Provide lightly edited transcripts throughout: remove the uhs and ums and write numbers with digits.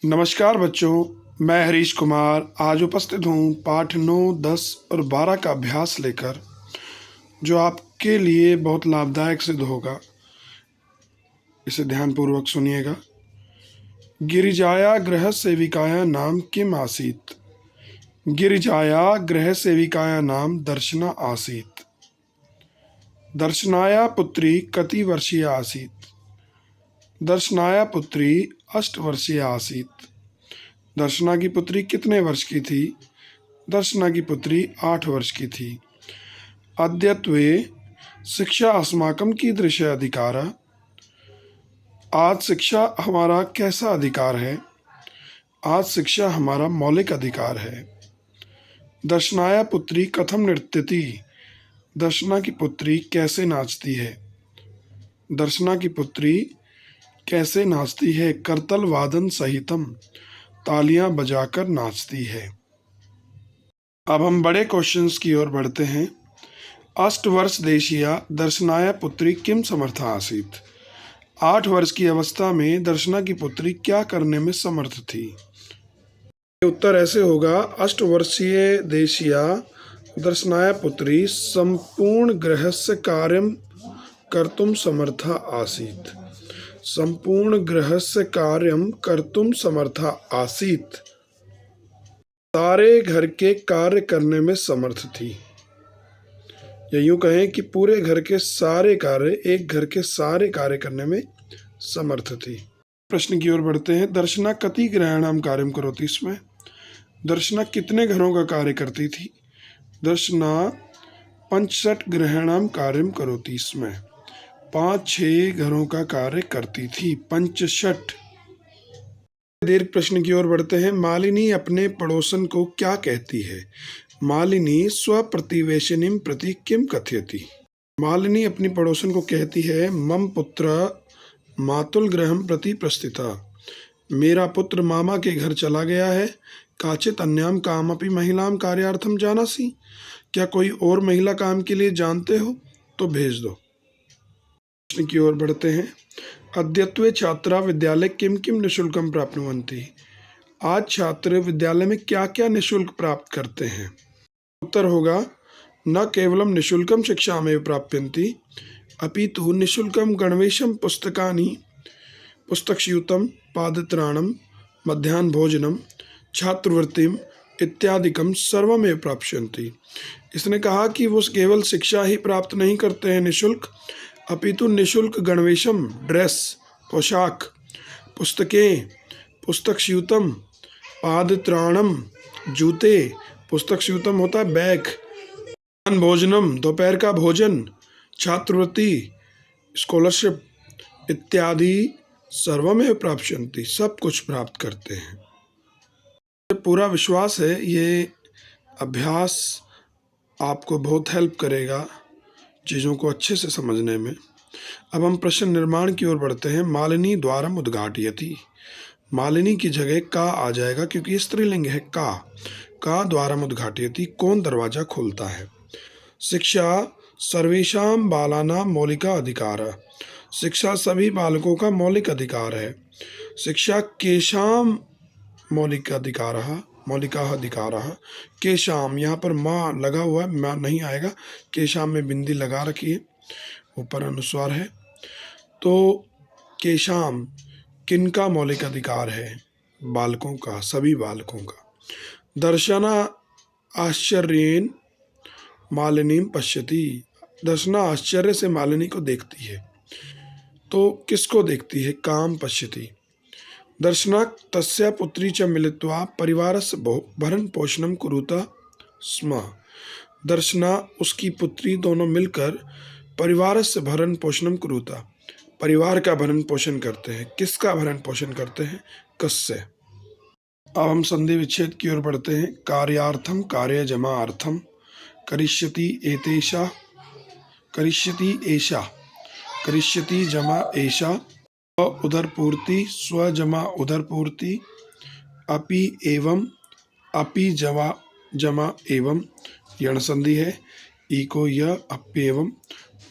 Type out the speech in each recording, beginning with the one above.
नमस्कार बच्चों, मैं हरीश कुमार आज उपस्थित हूँ पाठ 9, 10 और 12 का अभ्यास लेकर, जो आपके लिए बहुत लाभदायक सिद्ध होगा। इसे ध्यानपूर्वक सुनिएगा। गिरिजाया गृह सेविकाया नाम किम आसीत्। गिरिजाया गृह सेविकाया नाम दर्शना आसीत्। दर्शनाया पुत्री कति वर्षीय आसीत्। दर्शनाया पुत्री 8 वर्षीय आसीत्। दर्शना की पुत्री कितने वर्ष की थी? दर्शना की पुत्री 8 वर्ष की थी। अद्यत्वे शिक्षा अस्माकं कीदृश अधिकार। आज शिक्षा हमारा कैसा अधिकार है? आज शिक्षा हमारा मौलिक अधिकार है। दर्शनाया पुत्री कथम नृत्यति। दर्शना की पुत्री कैसे नाचती है? दर्शना की पुत्री कैसे नाचती है? करतल वादन सहितम, तालियां बजाकर नाचती है। अब हम बड़े क्वेश्चंस की ओर बढ़ते हैं। 8 वर्ष देशिया दर्शनाया पुत्री किम समर्था आसीत्। 8 वर्ष की अवस्था में दर्शना की पुत्री क्या करने में समर्थ थी? उत्तर ऐसे होगा, 8 वर्षीय देशिया दर्शनाया पुत्री संपूर्ण गृहस्य कार्यं कर्तुं समर्था आसीत्। संपूर्ण गृहस्य कार्यं कर्तुं समर्था आसीत्। सारे घर के कार्य करने में समर्थ थी, या यूं कहें कि पूरे घर के सारे कार्य, एक घर के सारे कार्य करने में समर्थ थी। प्रश्न की ओर बढ़ते हैं। दर्शना कति गृहाणाम कार्यम करोति स्म। दर्शना कितने घरों का कार्य करती थी? दर्शना 65 गृहाणाम कार्यम करोति स्म। 5-6 घरों का कार्य करती थी। 65। दीर्घ प्रश्न की ओर बढ़ते हैं। मालिनी अपने पड़ोसन को क्या कहती है? मालिनी स्वप्रतिवेशिनीं प्रति किम कथयति। मालिनी अपनी पड़ोसन को कहती है, मम पुत्र मातुल गृहं प्रति प्रस्थिता। मेरा पुत्र मामा के घर चला गया है। काचित अन्याम कामपि महिलाम कार्यार्थम जानासि। क्या कोई और महिला काम के लिए जानते हो तो भेज दो। प्रश्न की ओर बढ़ते हैं। अद्यत्वे छात्रा विद्यालय किम किम निःशुल्कम प्राप्नुवन्ति। आज छात्र विद्यालय में क्या क्या निःशुल्क प्राप्त करते हैं? उत्तर होगा, न केवलम निःशुल्कम शिक्षामेव प्राप्यन्ति अपितु निःशुल्कम गणवेशम पुस्तकानि पुस्तकस्यूतं पादत्राणं मध्याह्न भोजनम छात्रवृत्तिम इत्यादिकम सर्वमेव प्राप्स्यन्ति। इसने कहा कि वो केवल शिक्षा ही प्राप्त नहीं करते हैं निःशुल्क, अपितु निःशुल्क गणवेशम ड्रेस, पोशाक, पुस्तकें, पुस्तकस्यूतम, पादत्राणम जूते, पुस्तकस्यूतम होता है बैग, भोजनम दोपहर का भोजन, छात्रवृत्ति स्कॉलरशिप इत्यादि सर्वमेव प्राप्स्यन्ति, सब कुछ प्राप्त करते हैं। पूरा विश्वास है ये अभ्यास आपको बहुत हेल्प करेगा चीज़ों को अच्छे से समझने में। अब हम प्रश्न निर्माण की ओर बढ़ते हैं। मालिनी द्वारम उद्घाटयति। मालिनी की जगह का आ जाएगा क्योंकि स्त्रीलिंग है। का द्वारम उद्घाटयति, कौन दरवाजा खोलता है? शिक्षा सर्वेषां बालानां मौलिका अधिकार। शिक्षा सभी बालकों का मौलिक अधिकार है। शिक्षा केषां मौलिक अधिकारः, मौलिका अधिकारः। केशाम, यहाँ पर माँ लगा हुआ है, माँ नहीं आएगा। केशाम में बिंदी लगा रखी है, ऊपर अनुस्वार है। तो केशाम किनका मौलिक अधिकार है? बालकों का, सभी बालकों का। दर्शना आश्चर्येन मालिनीं पश्यति। दर्शना आश्चर्य से मालिनी को देखती है। तो किसको देखती है? काम पश्यति। दर्शना तस्या पुत्री च मिलित्वा परिवारस्य भरण पोषणं कुरुता स्म। दर्शना उसकी पुत्री दोनों मिलकर परिवारस्य भरण पोषणं कुरुता, परिवार का भरण पोषण करते हैं। किसका भरण पोषण करते हैं? कस्य। अब हम संधि विच्छेद की ओर बढ़ते हैं। कार्यार्थम कार्य जमा अर्थम करिष्यति एतेषा, करिष्यति एषा, करिष्यति जमा एषा, उधर पूर्ति स्व जमा उधर पूर्ति, अपि एवं, अपि जमा एवं, यण संधि है, इको य अप्येवं,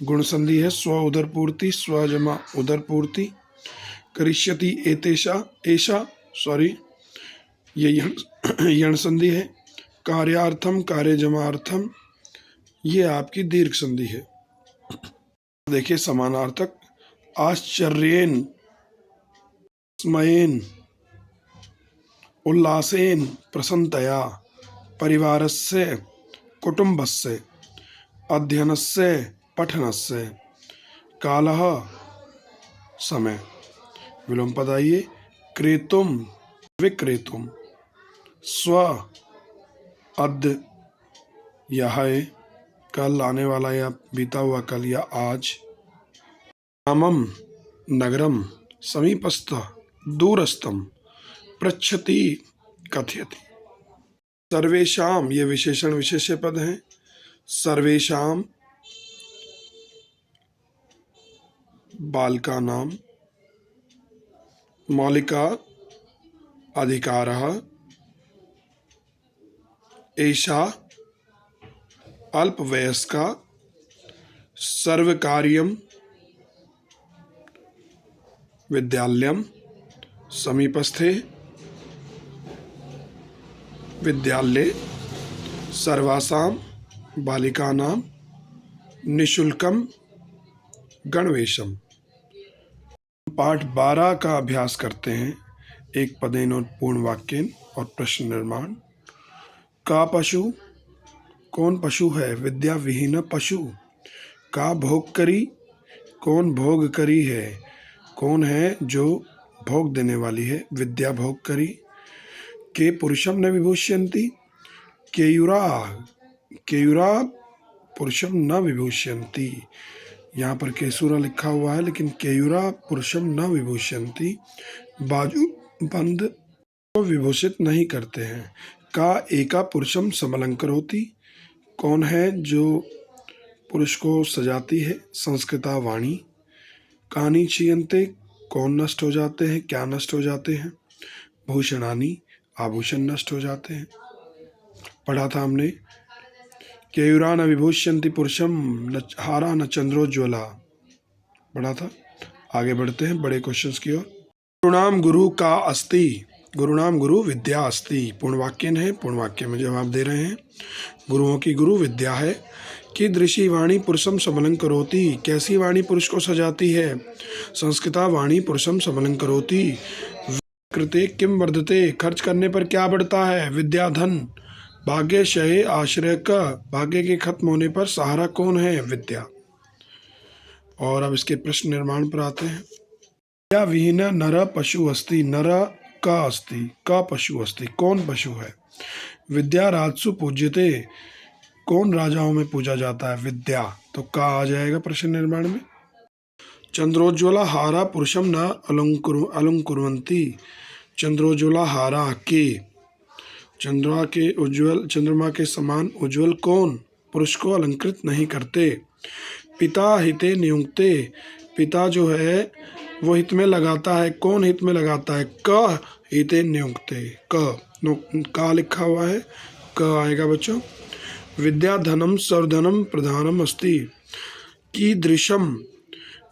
गुण संधि है, स्व उधर पूर्ति स्व जमा उधर पूर्ति, करिष्यति एतेषा, एषा सॉरी, ये यण संधि है। कार्यार्थम कार्यजमार्थम, ये आपकी दीर्घ संधि है। देखिए समानार्थक, आश्चर्येन, स्मयेन, उल्लासेन, प्रसन्नतया, परिवारस्य, कुटुम्बस्य, अध्ययनस्य, पठनस्य, कालः, समय। विलोम पद आइए, क्रेतुम, विक्रेतुम, स्व, अद्य, यह है, कल, आने वाला या बीता हुआ कल या आज। ग्रामम, नगरम, समीपस्थ, दूरस्थम, पृच्छति, कथयति। सर्वेषाम, ये विशेषण विशेष्य पद हैं। सर्वेषाम, बालकानां, मौलिका, अधिकारः, एषा, अल्पवयस्का, सर्वकार्यं, विद्यालयं, समीपस्थे, विद्यालये, सर्वासां बालिकानां, निःशुल्कं, गणवेशम। पाठ 12 का अभ्यास करते हैं। एक पदेन और पूर्ण वाक्यन और प्रश्न निर्माण। का पशु, कौन पशु है? विद्या विहीन पशु। का भोग करी, कौन भोग करी है? कौन है जो भोग देने वाली है? विद्या भोग करी। के पुरुषम न विभूष्यन्ति, केयुरा, केयुरा पुरुषम न विभूष्यन्ति। यहाँ पर केसुरा लिखा हुआ है, लेकिन केयुरा पुरुषम न विभूषयन्ति, बाजू बंद को विभूषित नहीं करते हैं। का एका पुरुषम समलंकरोति, कौन है जो पुरुष को सजाती है? संस्कृता वाणी। कानि क्षीयन्ते, कौन नष्ट हो जाते हैं, क्या नष्ट हो जाते हैं? भूषणानि, आभूषण नष्ट हो जाते हैं। पढ़ा था हमने, केयुरा न विभूष्यन्ति पुरुषम, न हारा न चंद्रोज्वला, पढ़ा था। आगे बढ़ते हैं बड़े क्वेश्चंस की ओर। गुरुणाम गुरु का अस्ति, गुरुणाम गुरु विद्या अस्ति। पूर्ण वाक्यन है, पूर्ण वाक्य में जवाब दे रहे हैं। गुरुओं की गुरु विद्या है। कीदृशी वाणी पुरुषम समलंकरोति, कैसी वाणी पुरुष को सजाती है? संस्कृता वाणी पुरुषम समलंकरोति। कृते किम वर्धते, खर्च करने पर क्या बढ़ता है? विद्या धन। भाग्य क्षय आश्रय का, भाग्य के खत्म होने पर सहारा कौन है? विद्या। और अब इसके प्रश्न निर्माण पर आते हैं। विद्या विहीन नर पशु अस्ति, नर का अस्ति, का पशु अस्ति, कौन पशु है? विद्या राजसु पूज्यते, कौन राजाओं में पूजा जाता है? विद्या, तो का आ जाएगा प्रश्न निर्माण में। चंद्रोज्वला हारा पुरुषम न अलंकुर्वन्ति, चंद्रोज्वला हारा के, चंद्रमा के उज्ज्वल, चंद्रमा के समान उज्ज्वल कौन पुरुष को अलंकृत नहीं करते? पिता हिते नियुक्ते, पिता जो है वो हित में लगाता है, कौन हित में लगाता है? क हिते नियुक्ते, का लिखा हुआ है, क आएगा बच्चों। विद्या धनम सर्वधनम प्रधानम अस्ति, कीदृशम,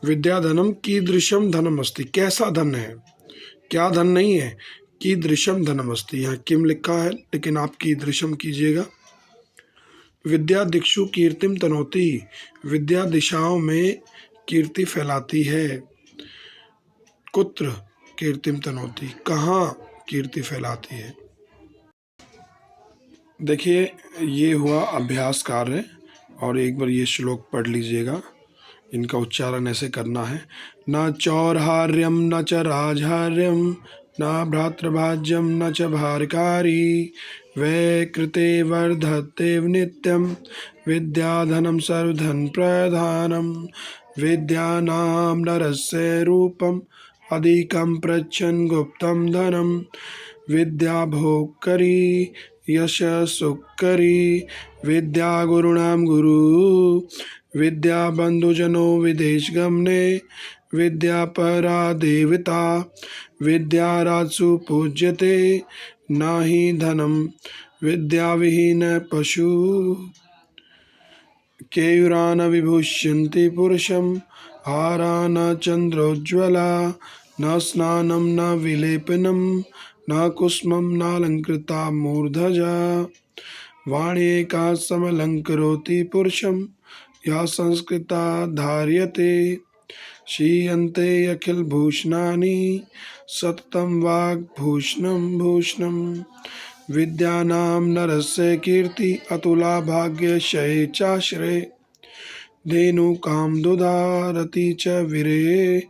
विद्या धनम कीदृशम धनम अस्ति, कैसा धन है? क्या धन नहीं है, कीदृशम धनम अस्ति। यहाँ किम लिखा है, लेकिन आप कीदृशम कीजिएगा। विद्या दिक्षु कीर्तिम तनोति, विद्या दिशाओं में कीर्ति फैलाती है। कुत्र कीर्तिम तनोति, कहाँ कीर्ति फैलाती है? देखिए ये हुआ अभ्यास कार्य, और एक बार ये श्लोक पढ़ लीजिएगा। इनका उच्चारण ऐसे करना है। न चौर्हार्यम न च राजहार्यम, न भ्रातृभाज्यम न च भारकारी, वै कृते वर्धते नित्यम, विद्याधनम सर्वधन प्रधानम, विद्यानाम नरस्य रूपम, अधिकम प्रच्छन् गुप्तम धनम, विद्या भोग करी यश सुख करी, विद्या गुरुणाम गुरु, विद्या बंधुजनो विदेश गमने, विद्या परा देवता, विद्या राजसु पूज्यते, नाहि धनम विद्या विहीन पशु, केयुरा न विभूष्यन्ति पुरुषम, हारा न चंद्रोज्वला, न स्नानं न विलेपनं न कुष्मं नालङ्कृता मूर्धजा। वाण्येका समलङ्करोति पुरुषं या संस्कृता धार्यते। क्षीयन्ते अखिलभूषणानि सततं वाग्भूषणं भूषणं। विद्यानां नरस्य कीर्ति अतुला भाग्यक्षये चाश्रये। धेनुकां दुधारति च वीरे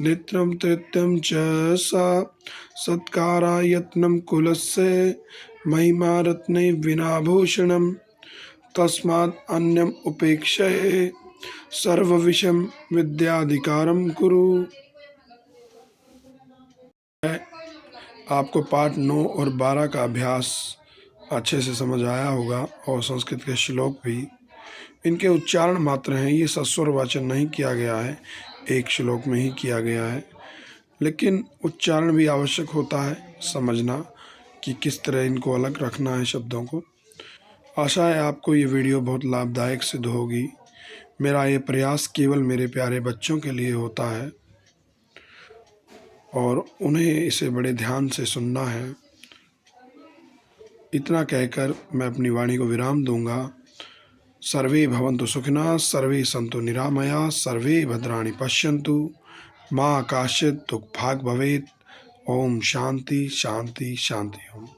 नित्यं तृतीयं च सा। सत्कारा यत्नं कुलस्य महिमा रत्ने विना भूषणं। तस्मात् अन्यम् उपेक्षये सर्वविषयं विद्याधिकारं कुरु। आपको पाठ 9 और 12 का अभ्यास अच्छे से समझ आया होगा और संस्कृत के श्लोक भी। इनके उच्चारण मात्र हैं, ये सस्वर वाचन नहीं किया गया है, एक श्लोक में ही किया गया है, लेकिन उच्चारण भी आवश्यक होता है समझना कि किस तरह इनको अलग रखना है शब्दों को। आशा है आपको ये वीडियो बहुत लाभदायक सिद्ध होगी। मेरा ये प्रयास केवल मेरे प्यारे बच्चों के लिए होता है और उन्हें इसे बड़े ध्यान से सुनना है। इतना कहकर मैं अपनी वाणी को विराम दूंगा। सर्वे भवन्तु सुखिनः, सर्वे सन्तु निरामयाः, सर्वे भद्राणि पश्यन्तु, मा कश्चित् दुःखभाग् भवेत्। ओम शांति शांति शांति ओम।